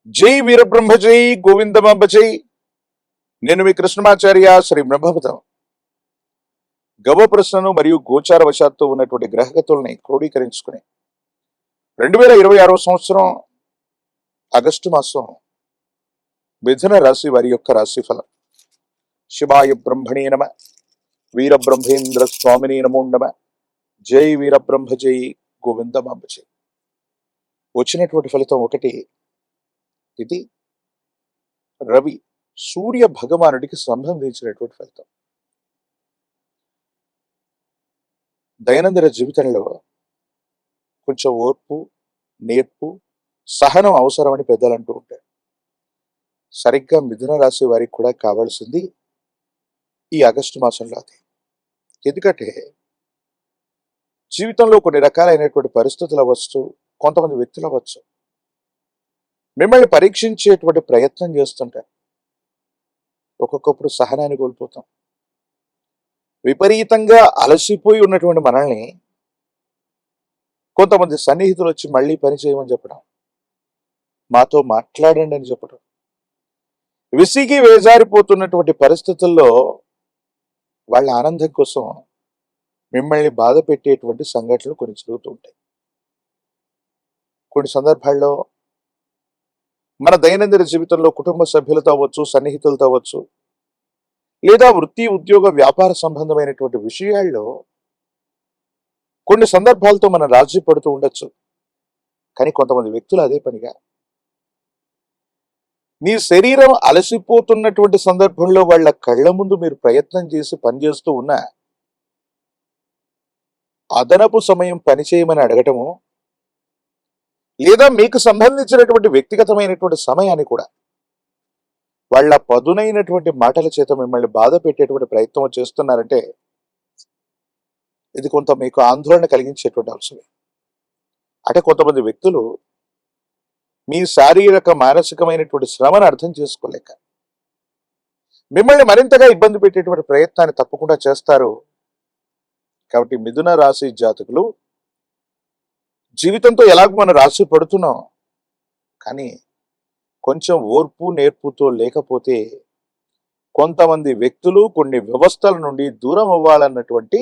జై వీరబ్రహ్మ జై గోవిందమాంబ జై. నేను మీ కృష్ణమాచార్య శ్రీ బ్రహ్మపదం. గవ ప్రశ్నను మరియు గోచార వశాత్తు ఉన్నటువంటి గ్రహగతుల్ని క్రోడీకరించుకుని 2026 సంవత్సరం ఆగస్టు మాసం మిథున రాశి వారి యొక్క రాశిఫలం. శివాయ బ్రహ్మణే నమ, వీరబ్రహ్మేంద్ర స్వామిని నమో నమ. జై వీరబ్రహ్మ జై గోవిందమాంబ జై. వచ్చినటువంటి ఫలితం ఒకటి. ఇది రవి సూర్య భగవానుడికి సంబంధించినటువంటి ఫలితం. దైనందిన జీవితంలో కొంచెం ఓర్పు, నేర్పు, సహనం అవసరమని పెద్దలు అంటూ ఉంటారు. సరిగ్గా మిథున రాశి వారికి కూడా కావాల్సింది ఈ ఆగస్టు మాసంలో అది. ఎందుకంటే జీవితంలో కొన్ని రకాలైనటువంటి పరిస్థితులు అవ్వచ్చు, కొంతమంది వ్యక్తులు అవ్వచ్చు, మిమ్మల్ని పరీక్షించేటువంటి ప్రయత్నం చేస్తుంటారు. ఒక్కొక్కప్పుడు సహనాన్ని కోల్పోతాం. విపరీతంగా అలసిపోయి ఉన్నటువంటి మనల్ని కొంతమంది సన్నిహితులు వచ్చి మళ్ళీ పని చేయమని చెప్పడం, మాతో మాట్లాడండి అని చెప్పడం, విసిగి వేజారిపోతున్నటువంటి పరిస్థితుల్లో వాళ్ళ ఆనందం కోసం మిమ్మల్ని బాధ పెట్టేటువంటి సంఘటనలు కొన్ని జరుగుతూ ఉంటాయి. కొన్ని సందర్భాల్లో మన దైనందిన జీవితంలో కుటుంబ సభ్యులతో అవ్వచ్చు, సన్నిహితులతో అవ్వచ్చు, లేదా వృత్తి, ఉద్యోగ, వ్యాపార సంబంధమైనటువంటి విషయాల్లో కొన్ని సందర్భాలతో మనం రాజీ పడుతూ ఉండొచ్చు. కానీ కొంతమంది వ్యక్తులు అదే పనిగా మీ శరీరం అలసిపోతున్నటువంటి సందర్భంలో వాళ్ళ కళ్ళ ముందు మీరు ప్రయత్నం చేసి పనిచేస్తూ ఉన్నా అదనపు సమయం పనిచేయమని అడగటము, లేదా మీకు సంబంధించినటువంటి వ్యక్తిగతమైనటువంటి సమయాన్ని కూడా వాళ్ళ పదునైనటువంటి మాటల చేత మిమ్మల్ని బాధ పెట్టేటువంటి ప్రయత్నం చేస్తున్నారంటే ఇది కొంత మీకు ఆందోళన కలిగించేటువంటి అంశమే. అంటే కొంతమంది వ్యక్తులు మీ శారీరక మానసికమైనటువంటి శ్రమను అర్థం చేసుకోలేక మిమ్మల్ని మరింతగా ఇబ్బంది పెట్టేటువంటి ప్రయత్నాన్ని తప్పకుండా చేస్తారు. కాబట్టి మిథున రాశి జాతకులు జీవితంతో ఎలాగో మనం రాశి పడుతున్నాం, కానీ కొంచెం ఓర్పు నేర్పుతో లేకపోతే కొంతమంది వ్యక్తులు కొన్ని వ్యవస్థల నుండి దూరం అవ్వాలన్నటువంటి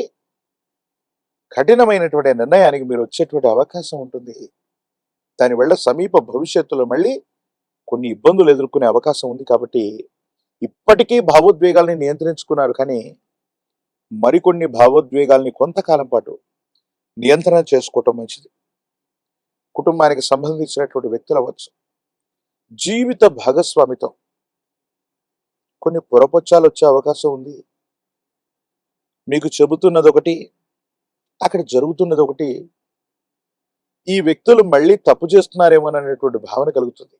కఠినమైనటువంటి నిర్ణయానికి మీరు వచ్చేటువంటి అవకాశం ఉంటుంది. దానివల్ల సమీప భవిష్యత్తులో మళ్ళీ కొన్ని ఇబ్బందులు ఎదుర్కొనే అవకాశం ఉంది. కాబట్టి ఇప్పటికీ భావోద్వేగాల్ని నియంత్రించుకున్నారు, కానీ మరికొన్ని భావోద్వేగాల్ని కొంతకాలం పాటు నియంత్రణ చేసుకోవటం మంచిది. కుటుంబానికి సంబంధించినటువంటి వ్యక్తులు అవ్వచ్చు, జీవిత భాగస్వామితో కొన్ని పొరపొచ్చాలు వచ్చే అవకాశం ఉంది. మీకు చెబుతున్నది ఒకటి, అక్కడ జరుగుతున్నది ఒకటి. ఈ వ్యక్తులు మళ్ళీ తప్పు చేస్తున్నారేమోననేటువంటి భావన కలుగుతుంది.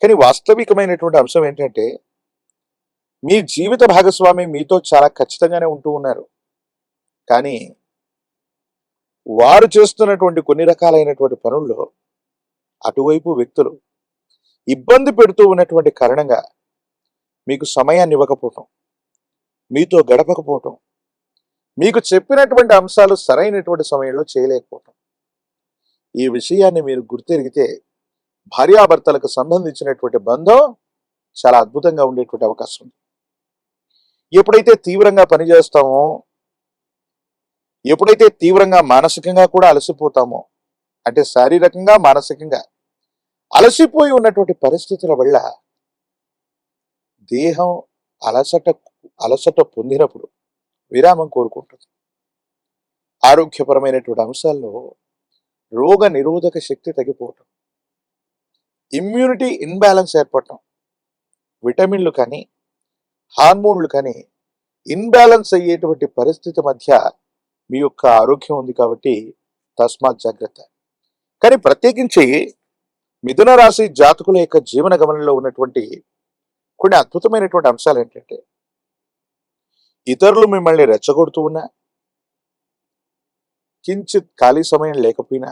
కానీ వాస్తవికమైనటువంటి అంశం ఏంటంటే మీ జీవిత భాగస్వామి మీతో చాలా ఖచ్చితంగానే ఉంటూ ఉన్నారు, కానీ వారు చేస్తున్నటువంటి కొన్ని రకాలైనటువంటి పనుల్లో అటువైపు వ్యక్తులు ఇబ్బంది పెడుతూ ఉన్నటువంటి కారణంగా మీకు సమయాన్ని ఇవ్వకపోవటం, మీతో గడపకపోవటం, మీకు చెప్పినటువంటి అంశాలు సరైనటువంటి సమయంలో చేయలేకపోవటం. ఈ విషయాన్ని మీరు గుర్తెరిగితే భార్యాభర్తలకు సంబంధించినటువంటి బంధం చాలా అద్భుతంగా ఉండేటువంటి అవకాశం ఉంది. ఎప్పుడైతే తీవ్రంగా పనిచేస్తామో, ఎప్పుడైతే తీవ్రంగా మానసికంగా కూడా అలసిపోతామో, అంటే శారీరకంగా మానసికంగా అలసిపోయి ఉన్నటువంటి పరిస్థితుల వల్ల దేహం అలసట పొందినప్పుడు విరామం కోరుకుంటుంది. ఆరోగ్యపరమైనటువంటి అంశాల్లో రోగ నిరోధక శక్తి తగ్గిపోవటం, ఇమ్యూనిటీ ఇన్బ్యాలెన్స్ ఏర్పడటం, విటమిన్లు కానీ హార్మోన్లు కానీ ఇన్బ్యాలెన్స్ అయ్యేటువంటి పరిస్థితి మధ్య మీ యొక్క ఆరోగ్యం ఉంది. కాబట్టి తస్మాత్ జాగ్రత్త. కానీ ప్రత్యేకించి మిథున రాశి జాతకుల యొక్క జీవన గమనంలో ఉన్నటువంటి కొన్ని అద్భుతమైనటువంటి అంశాలు ఏంటంటే, ఇతరులు మిమ్మల్ని రెచ్చగొడుతూ ఉన్నా, కించిత్ ఖాళీ సమయం లేకపోయినా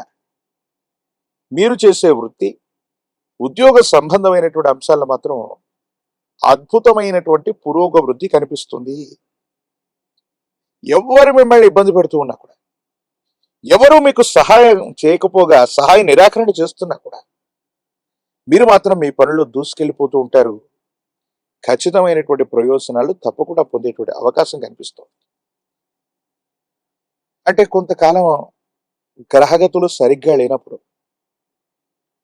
మీరు చేసే వృత్తి, ఉద్యోగ సంబంధమైనటువంటి అంశాల్లో మాత్రం అద్భుతమైనటువంటి పురోగవృద్ధి కనిపిస్తుంది. ఎవరు మిమ్మల్ని ఇబ్బంది పెడుతూ ఉన్నా కూడా, ఎవరు మీకు సహాయం చేయకపోగా సహాయ నిరాకరణ చేస్తున్నా కూడా మీరు మాత్రం మీ పనుల్లో దూసుకెళ్ళిపోతూ ఉంటారు. ఖచ్చితమైనటువంటి ప్రయోజనాలు తప్పకుండా పొందేటువంటి అవకాశం కనిపిస్తుంది. అంటే కొంతకాలం గ్రహగతులు సరిగ్గా లేనప్పుడు,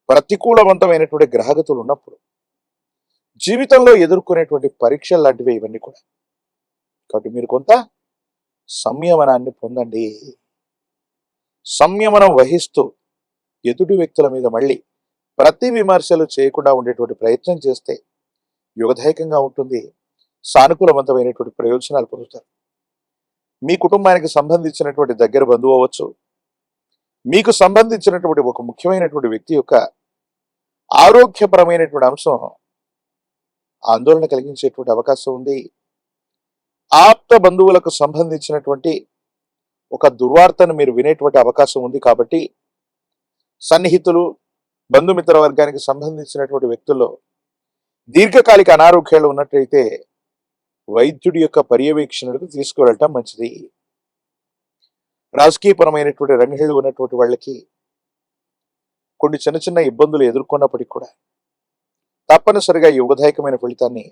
ప్రతికూలవంతమైనటువంటి గ్రహగతులు ఉన్నప్పుడు జీవితంలో ఎదుర్కొనేటువంటి పరీక్షలు లాంటివి ఇవన్నీ కూడా. కాబట్టి మీరు కొంత సంయమనాన్ని పొందండి. సంయమనం వహిస్తూ ఎదుటి వ్యక్తుల మీద మళ్ళీ ప్రతి విమర్శలు చేయకుండా ఉండేటువంటి ప్రయత్నం చేస్తే యుగదాయకంగా ఉంటుంది. సానుకూలవంతమైనటువంటి ప్రయోజనాలు పొందుతారు. మీ కుటుంబానికి సంబంధించినటువంటి దగ్గర బంధువు అవ్వచ్చు, మీకు సంబంధించినటువంటి ఒక ముఖ్యమైనటువంటి వ్యక్తి యొక్క ఆరోగ్యపరమైనటువంటి అంశం ఆందోళన కలిగించేటువంటి అవకాశం ఉంది. ఆప్త బంధువులకు సంబంధించినటువంటి ఒక దుర్వార్తను మీరు వినేటువంటి అవకాశం ఉంది. కాబట్టి సన్నిహితులు, బంధుమిత్ర వర్గానికి సంబంధించినటువంటి వ్యక్తుల్లో దీర్ఘకాలిక అనారోగ్యాలు ఉన్నట్లయితే వైద్యుడి యొక్క పర్యవేక్షణకు తీసుకువెళ్ళటం మంచిది. రాజకీయపరమైనటువంటి రంగంలో ఉన్నటువంటి వాళ్ళకి కొన్ని చిన్న చిన్న ఇబ్బందులు ఎదుర్కొన్నప్పటికీ కూడా తప్పనిసరిగా యుగదాయకమైన ఫలితాన్ని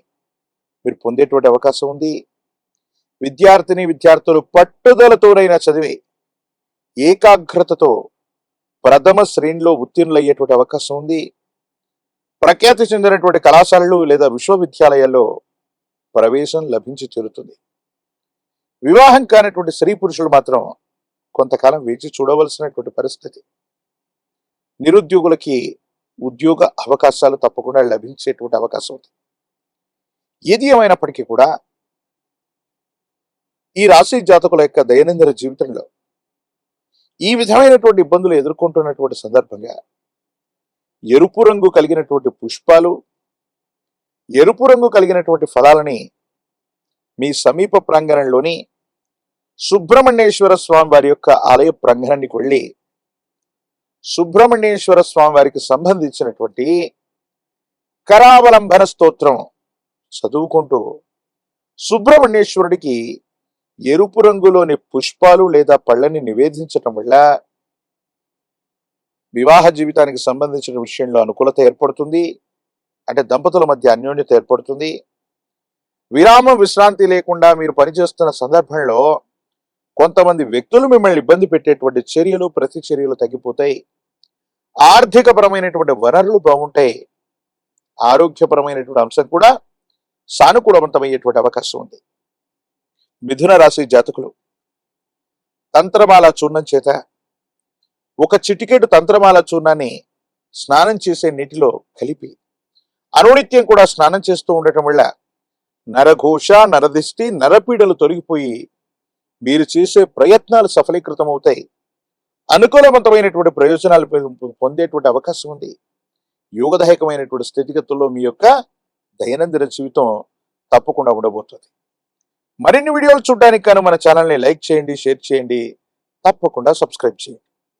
మీరు పొందేటువంటి అవకాశం ఉంది. విద్యార్థులు పట్టుదలతోనైనా చదివి ఏకాగ్రతతో ప్రథమ శ్రేణిలో ఉత్తీర్ణులయ్యేటువంటి అవకాశం ఉంది. ప్రఖ్యాతి చెందినటువంటి కళాశాలలు లేదా విశ్వవిద్యాలయాల్లో ప్రవేశం లభించి తీరుతుంది. వివాహం కానటువంటి స్త్రీ పురుషులు మాత్రం కొంతకాలం వేచి చూడవలసినటువంటి పరిస్థితి. నిరుద్యోగులకి ఉద్యోగ అవకాశాలు తప్పకుండా లభించేటువంటి అవకాశం ఉంది. ఏది ఏమైనప్పటికీ కూడా ఈ రాశి జాతకుల యొక్క దైనందిన జీవితంలో ఈ విధమైనటువంటి ఇబ్బందులు ఎదుర్కొంటున్నటువంటి సందర్భంగా ఎరుపు రంగు కలిగినటువంటి పుష్పాలు, ఎరుపు రంగు కలిగినటువంటి ఫలాలని మీ సమీప ప్రాంగణంలోని సుబ్రహ్మణ్యేశ్వర స్వామి వారి యొక్క ఆలయ ప్రాంగణానికి వెళ్ళి సుబ్రహ్మణ్యేశ్వర స్వామి వారికి సంబంధించినటువంటి కరావలంబన స్తోత్రం చదువుకుంటూ సుబ్రహ్మణ్యేశ్వరుడికి ఎరుపు రంగులోని పుష్పాలు లేదా పళ్ళని నివేదించటం వల్ల వివాహ జీవితానికి సంబంధించిన విషయంలో అనుకూలత ఏర్పడుతుంది. అంటే దంపతుల మధ్య అన్యోన్యత ఏర్పడుతుంది. విరామం విశ్రాంతి లేకుండా మీరు పనిచేస్తున్న సందర్భంలో కొంతమంది వ్యక్తులు మిమ్మల్ని ఇబ్బంది పెట్టేటువంటి చర్యలు, ప్రతి చర్యలు తగ్గిపోతాయి. ఆర్థికపరమైనటువంటి వనరులు బాగుంటాయి. ఆరోగ్యపరమైనటువంటి అంశం కూడా సానుకూలవంతమయ్యేటువంటి అవకాశం ఉంది. మిథున రాశి జాతకులు తంత్రమాల చూర్ణం చేత ఒక చిటికెడు తంత్రమాల చూర్ణాన్ని స్నానం చేసే నీటిలో కలిపి అనునిత్యం కూడా స్నానం చేస్తూ ఉండటం వల్ల నరఘోష, నరదిష్టి, నరపీడలు తొలగిపోయి మీరు చేసే ప్రయత్నాలు సఫలీకృతం అవుతాయి. అనుకూలవంతమైనటువంటి ప్రయోజనాలు పొందేటువంటి అవకాశం ఉంది. యోగదాయకమైనటువంటి స్థితిగతుల్లో మీ యొక్క దైనందిన జీవితం తప్పకుండా ఉండబోతుంది. మరిన్ని వీడియోలు చూడడానికి గాను మన ఛానల్ని లైక్ చేయండి, షేర్ చేయండి, తప్పకుండా సబ్స్క్రైబ్ చేయండి.